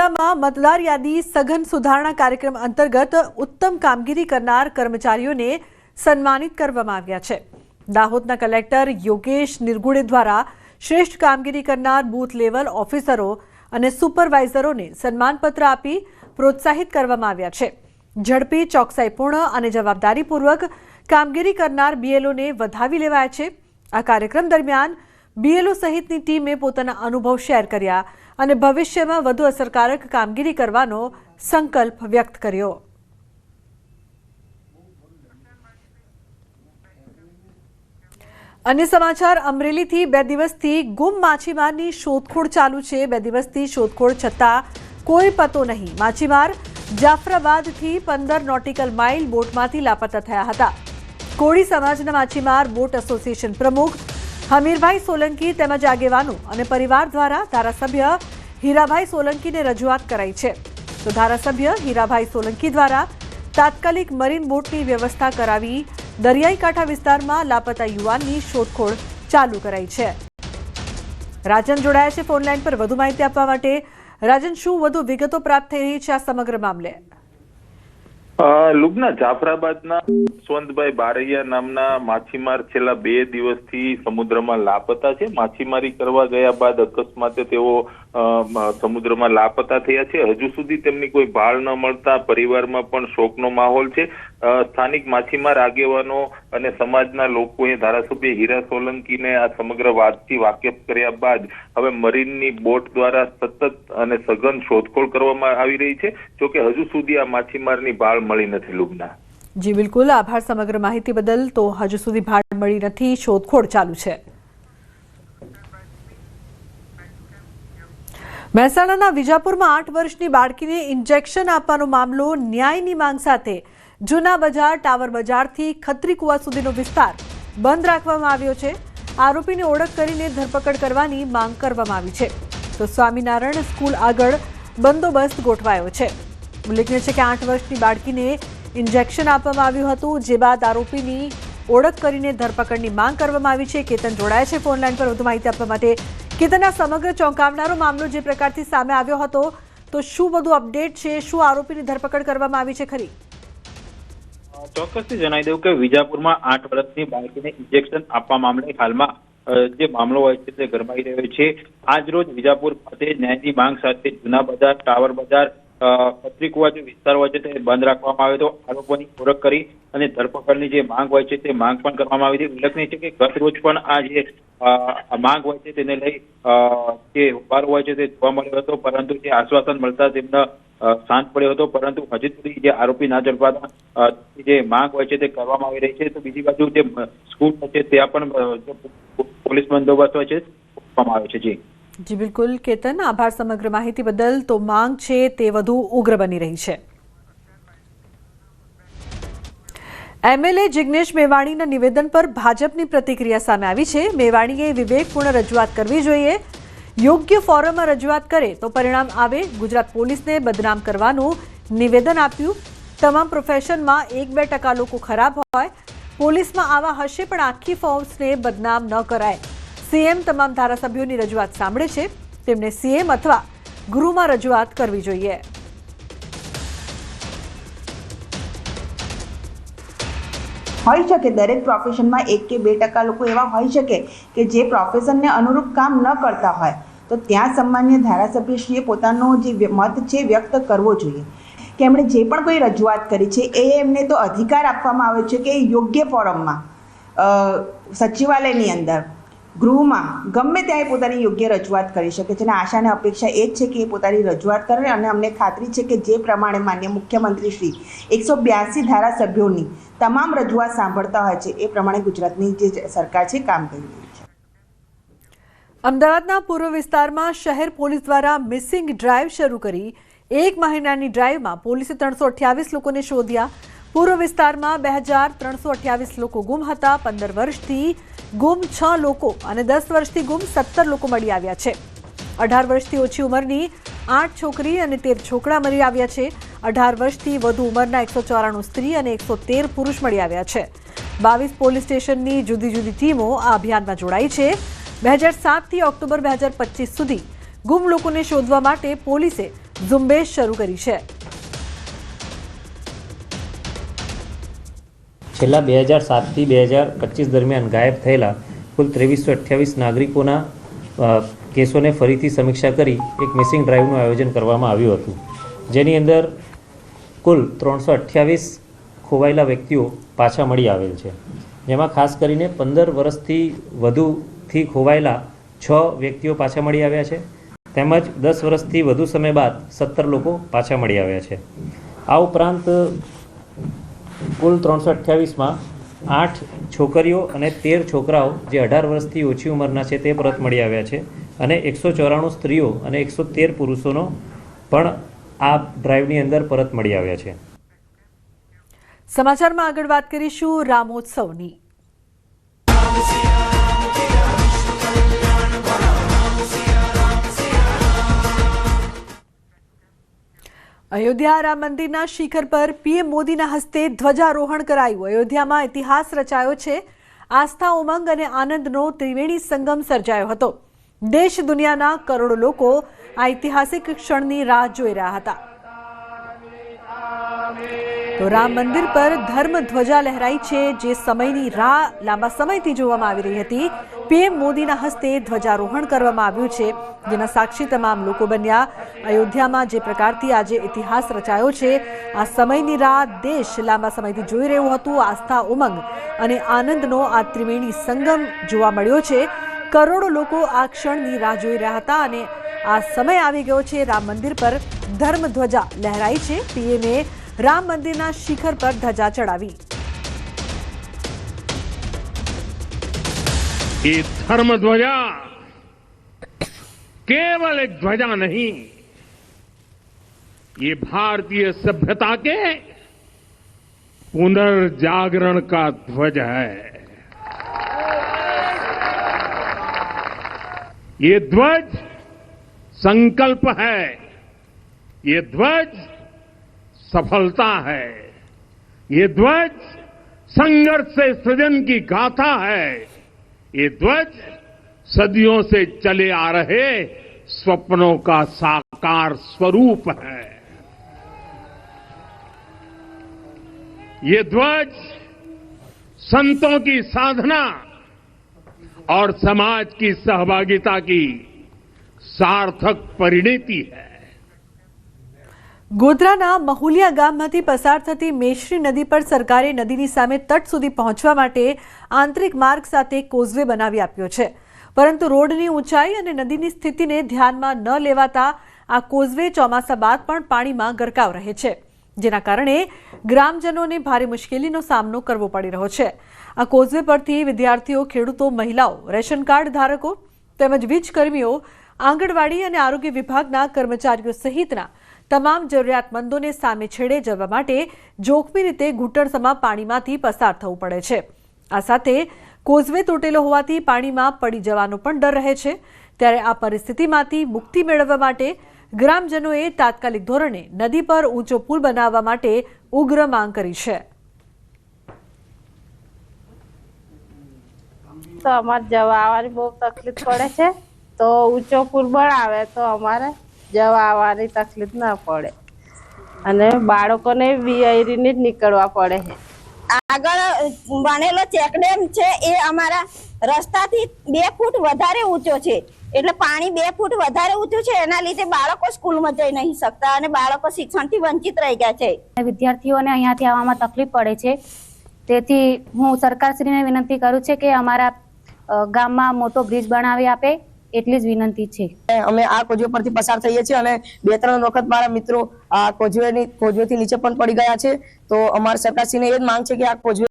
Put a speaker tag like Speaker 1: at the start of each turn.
Speaker 1: જિલ્લામાં મતદાર યાદી સઘન સુધારણા કાર્યક્રમ અંતર્ગત ઉત્તમ કામગીરી કરનાર કર્મચારીઓને સન્માનિત કરવામાં આવ્યા છે। દાહોદના કલેક્ટર યોગેશ નિર્ગુડે દ્વારા શ્રેષ્ઠ કામગીરી કરનાર બૂથ લેવલ ઓફિસરો અને સુપરવાઇઝરોને સન્માનપત્ર આપી પ્રોત્સાહિત કરવામાં આવ્યા છે। ઝડપી, ચોકસાઈપૂર્ણ અને જવાબદારીપૂર્વક કામગીરી કરનાર બીએલઓને વધાવી લેવાયા છે। આ કાર્યક્રમ દરમિયાન બીએલઓ સહિતની ટીમે પોતાના અનુભવ શેર કર્યા અને ભવિષ્યમાં વધુ અસરકારક કામગીરી કરવાનો સંકલ્પ વ્યક્ત કર્યો। अन्य समाचार अमरेली 2 દિવસથી ગુમ માછીમારની શોધખોળ ચાલુ છે। 2 દિવસથી શોધખોળ છતાં કોઈ પતો નહીં। માછીમાર જાફરાબાદથી 15 નોટિકલ માઇલ બોટમાંથી લાપતા થયા હતા। કોળી સમાજના માછીમાર બોટ એસોસિએશન પ્રમુખ હમીરભાઈ સોલંકી તેમજ આગેવાનો અને પરિવાર દ્વારા ધારાસભ્ય હીરાભાઈ સોલંકીને રજૂઆત કરાઈ છે। તો ધારાસભ્ય હીરાભાઈ સોલંકી દ્વારા તાત્કાલિક મરીન બોટની વ્યવસ્થા કરાવી દરિયાઈ કાંઠા વિસ્તારમાં લાપતા યુવાનની શોધખોળ ચાલુ કરાઈ છે। રાજન જોડાયા છે ફોનલાઈન પર વધુ માહિતી આપવા માટે। રાજન, શું વધુ વિગતો પ્રાપ્ત થઈ રહી છે આ સમગ્ર મામલે?
Speaker 2: લુબના જાફરાબાદના યશવંતભાઈ બારૈયા નામના માછીમાર છેલ્લા 2 દિવસથી સમુદ્રમાં લાપતા છે। માછીમારી કરવા ગયા બાદ અકસ્માતે તેઓ સમુદ્રમાં લાપતા થયા છે। હજુ સુધી તેમની કોઈ ભાળ ન મળતા પરિવારમાં પણ શોકનો માહોલ છે। સ્થાનિક માછીમાર આગેવાનો અને સમાજના લોકોએ ધારાસભ્ય હીરા સોલંકીને આ સમગ્ર વાતથી વાકેફ કર્યા બાદ હવે મરીનની બોટ દ્વારા સતત અને સઘન શોધખોળ કરવામાં આવી રહી છે। જોકે હજુ સુધી આ માછીમારની ભાળ મળી નથી। લુબના
Speaker 1: જી બિલકુલ, આભાર સમગ્ર માહિતી બદલ। તો હજુ સુધી ભાળ મળી નથી, શોધખોળ ચાલુ છે। મહેસાણાના વિજાપુરમાં 8 વર્ષની બાળકીને ઇન્જેક્શન આપવાનો મામલો ન્યાયની માંગ સાથે જૂના બજાર, ટાવર બજારથી ખત્રીકુવા સુધીનો વિસ્તાર બંધ રાખવામાં આવ્યો છે। આરોપીની ઓળખ કરીને ધરપકડ કરવાની માંગ કરવામાં આવી છે। તો સ્વામિનારાયણ સ્કૂલ આગળ બંદોબસ્ત ગોઠવાયો છે। ઉલ્લેખનીય છે કે 8 વર્ષની બાળકીને ઇન્જેક્શન આપવામાં આવ્યું હતું, જે બાદ આરોપીની ઓળખ કરીને ધરપકડની માંગ કરવામાં આવી છે। કેતન જોડાયા છે ફોનલાઈન પર વધુ માહિતી આપવા માટે। કેતન, આ સમગ્ર ચોંકાવનારો મામલો જે પ્રકારથી સામે આવ્યો હતો, તો શું વધુ અપડેટ છે? શું આરોપીની ધરપકડ કરવામાં આવી છે ખરી?
Speaker 3: ચોક્કસથી જણાવી દઉં કે વિજાપુરમાં 8 વર્ષની બાળકીને ઇન્જેક્શન આપવા મામલે હાલમાં જે મામલો હોય છે તે ગરમાઈ રહ્યો છે। આજ રોજ વિજાપુર ખાતે ન્યાયની માંગ સાથે જૂના બજાર, ટાવર બજાર, ખત્રીકુવા જે વિસ્તાર હોય છે તે બંધ રાખવામાં આવ્યો હતો। આરોપોની ઓળખ કરી અને ધરપકડની જે માંગ હોય છે તે માંગ પણ કરવામાં આવી હતી। ઉલ્લેખનીય છે કે ગત રોજ પણ આ જે માંગ હોય છે તેને લઈ જે હોબાળો હોય છે તે જોવા મળ્યો હતો, પરંતુ જે આશ્વાસન મળતા તેમને શાંત પડ્યો હતો। પરંતુ હજી સુધી જે આરોપી ના ઝડપાતા જે માંગ હોય છે તે કરવામાં આવી રહી છે। તો બીજી બાજુ જે સ્કૂલ છે ત્યાં પણ પોલીસ બંદોબસ્ત હોય છે આપવામાં આવ્યો છે।
Speaker 1: જી બિલકુલ કેતન, આભાર સમગ્ર માહિતી બદલ। તો માંગ છે તે વધુ ઉગ્ર બની રહી છે। એમએલએ જિગ્નેશ મેવાણીના નિવેદન પર ભાજપની પ્રતિક્રિયા સામે આવી છે। મેવાણીએ વિવેકપૂર્ણ રજૂઆત કરવી જોઈએ, યોગ્ય ફોરમમાં રજૂઆત કરે તો પરિણામ આવે। ગુજરાત પોલીસને બદનામ કરવાનું નિવેદન આપ્યું। તમામ પ્રોફેશનમાં 1-2% લોકો ખરાબ હોય, પોલીસમાં આવા હશે પણ આખી ફોર્સને બદનામ ન કરાય। સીએમ તમામ ધારાસભ્યોની રજૂઆત સાંભળે છે, તેમને સીએમ અથવા ગૃહમાં રજૂઆત કરવી જોઈએ।
Speaker 4: હોઈ શકે દરેક પ્રોફેશનમાં 1 કે 2% લોકો એવા હોઈ શકે કે જે પ્રોફેશનને અનુરૂપ કામ ન કરતા હોય, તો ત્યાં સામાન્ય ધારાસભ્યશ્રીએ પોતાનો જે મત છે વ્યક્ત કરવો જોઈએ કે એમણે જે પણ કોઈ રજૂઆત કરી છે એ એમને તો અધિકાર આપવામાં આવે છે કે યોગ્ય ફોરમમાં, સચિવાલયની અંદર, ગૃહમાં, ગમે ત્યાં પોતાની યોગ્ય રજૂઆત કરી શકે છે। અને આશા અને અપેક્ષા એ જ છે કે એ પોતાની રજૂઆત કરે અને અમને ખાતરી છે કે જે પ્રમાણે માન્ય મુખ્યમંત્રી શ્રી 182 ધારાસભ્યોની તમામ રજૂઆત સાંભળતા હોય છે એ પ્રમાણે ગુજરાતની જે સરકાર છે કામ કરી રહી છે।
Speaker 1: અમદાવાદના પૂર્વ વિસ્તારમાં શહેર પોલીસ દ્વારા મિસિંગ ડ્રાઈવ શરૂ કરી 1 મહિનાની ડ્રાઈવમાં પોલીસે 328 લોકોને શોધ્યા। પૂર્વ વિસ્તારમાં 2328 લોકો ગુમ હતા। 15 વર્ષથી ગુમ 6 લોકો અને 10 વર્ષથી ગુમ 17 લોકો મળી આવ્યા છે। 18 વર્ષથી ઓછી ઉંમરની 8 છોકરી અને 13 છોકરા મળી આવ્યા છે। 18 વર્ષથી વધુ ઉંમરના 194 સ્ત્રી અને 113 પુરુષ મળી આવ્યા છે। 22 પોલીસ સ્ટેશનની જુદી જુદી ટીમો આ અભિયાનમાં જોડાઈ છે। 2007 થી ઓક્ટોબર 2025 સુધી ગુમ લોકોને શોધવા માટે પોલીસે ઝુંબેશ શરૂ કરી છે.
Speaker 5: છેલ્લા 2007થી 2025 દરમિયાન ગાયબ થયેલા કુલ 2328 નાગરિકોના કેસોને ફરીથી સમીક્ષા કરી એક મિસિંગ ડ્રાઈવનું આયોજન કરવામાં આવ્યું હતું, જેની અંદર કુલ 328 ખોવાયેલા વ્યક્તિઓ પાછા મળી આવેલ છે, જેમાં ખાસ કરીને 15 વર્ષથી વધુથી ખોવાયેલા 6 વ્યક્તિઓ પાછા મળી આવ્યા છે, તેમજ 10 વર્ષથી વધુ સમય બાદ 17 લોકો પાછા મળી આવ્યા છે. આ ઉપરાંત કુલ 328માં 8 છોકરીઓ અને 13 છોકરાઓ જે 18 વર્ષથી ઓછી ઉંમરના છે તે પરત મળી આવ્યા છે અને 194 સ્ત્રીઓ અને 113 પુરુષોનો પણ આ ડ્રાઈવની અંદર પરત મળી આવ્યા છે.
Speaker 1: સમાચારમાં આગળ વાત કરીશું રામોત્સવની. અયોધ્યા રામ મંદિરના શિખર પર પીએમ મોદીના હસ્તે ધ્વજારોહણ કરાયું. અયોધ્યામાં ઇતિહાસ રચાયો છે. આસ્થા, ઉમંગ અને આનંદનો ત્રિવેણી સંગમ સર્જાયો હતો. દેશ દુનિયાના કરોડો લોકો આ ઐતિહાસિક ક્ષણની રાહ જોઈ રહ્યા હતા. તો રામ મંદિર પર ધર્મ ધ્વજા લહેરાઈ છે, જે સમયની રાહ લાંબા સમયથી જોવામાં આવી રહી હતી. પીએમ મોદીના હસ્તે ધ્વજારોહણ કરવામાં આવ્યું છે, જેના સાક્ષી તમામ લોકો બન્યા. અયોધ્યામાં જે પ્રકારથી આજે ઇતિહાસ રચાયો છે, આ સમયની રાહ દેશ લાંબા સમયથી જોઈ રહ્યું હતું. આસ્થા, ઉમંગ અને આનંદનો આ ત્રિવેણી સંગમ જોવા મળ્યો છે. કરોડો લોકો આ ક્ષણની રાહ જોઈ રહ્યા હતા અને આ સમય આવી ગયો છે. રામ મંદિર પર ધર્મ ધ્વજા લહેરાઈ છે. પીએમએ રામ મંદિરના શિખર પર ધજા ચડાવી.
Speaker 6: ये धर्म ध्वजा केवल एक ध्वजा नहीं, ये भारतीय सभ्यता के पुनर्जागरण का ध्वज है. ये ध्वज संकल्प है, ये ध्वज सफलता है, ये ध्वज संघर्ष से सृजन की गाथा है. ये ध्वज सदियों से चले आ रहे स्वप्नों का साकार स्वरूप है. ये ध्वज संतों की साधना और समाज की सहभागिता की सार्थक परिणति है.
Speaker 1: ગોધરાના મહુલિયા ગામમાંથી પસાર થતી મેશ્રી નદી પર સરકારે નદીની સામે તટ સુધી પહોંચવા માટે આંતરિક માર્ગ સાથે કોઝવે બનાવી આપ્યો છે, પરંતુ રોડની ઊંચાઈ અને નદીની સ્થિતિને ધ્યાનમાં ન લેવાતા આ કોઝવે ચોમાસા બાદ પણ પાણીમાં ગરકાવ રહે છે, જેના કારણે ગ્રામજનોને ભારે મુશ્કેલીનો સામનો કરવો પડી રહ્યો છે. આ કોઝવે પરથી વિદ્યાર્થીઓ, ખેડૂતો, મહિલાઓ, રેશન કાર્ડ ધારકો તેમજ વીજ કર્મીઓ, આંગણવાડી અને આરોગ્ય વિભાગના કર્મચારીઓ સહિતના તમામ જરૂરિયાતમંદોને સામે છેડે જવા માટે જોખમી રીતે ઘૂંટણસમા પાણીમાંથી પસાર થવું પડે છે. આ સાથે કોઝવે તૂટેલો હોવાથી પાણીમાં પડી જવાનો પણ ડર રહે છે. ત્યારે આ પરિસ્થિતિમાંથી મુક્તિ મેળવવા માટે ગ્રામજનોએ તાત્કાલિક ધોરણે નદી પર ઊંચો પુલ બનાવવા માટે ઉગ્ર માંગ કરી છે.
Speaker 7: તો અમારે જવા આવવાની બહુ તકલીફ પડે છે, તો ઊંચો પુલ બનાવે તો અમારે જવા આવવાની તકલીફ ના પડે અને બાળકોને વિયરીને જ નીકળવા પડે છે.
Speaker 8: આગળ બનેલો ચેકડેમ છે એ અમારા રસ્તાથી 2 ફૂટ વધારે ઊંચો છે, એટલે પાણી 2 ફૂટ વધારે ઊંચું છે. એના લીધે બાળકો સ્કૂલમાં જઈ નહીં શકતા અને બાળકો શિક્ષણથી વંચિત રહી ગયા છે.
Speaker 9: વિદ્યાર્થીઓને અહીંયાથી આવવામાં તકલીફ પડે છે, તેથી હું સરકારશ્રીને વિનંતી કરું છું કે અમારા ગામમાં મોટો બ્રિજ બનાવી આપે, એટલી જ વિનંતી છે.
Speaker 10: અમે આ કોઝવે પરથી પસાર થઈએ છીએ અને 2-3 વખત મારા મિત્રો આ કોઝવેથી નીચે પણ પડી ગયા છે. તો અમારી સરકારશ્રીને એ જ માંગ છે કે આ કોઝવે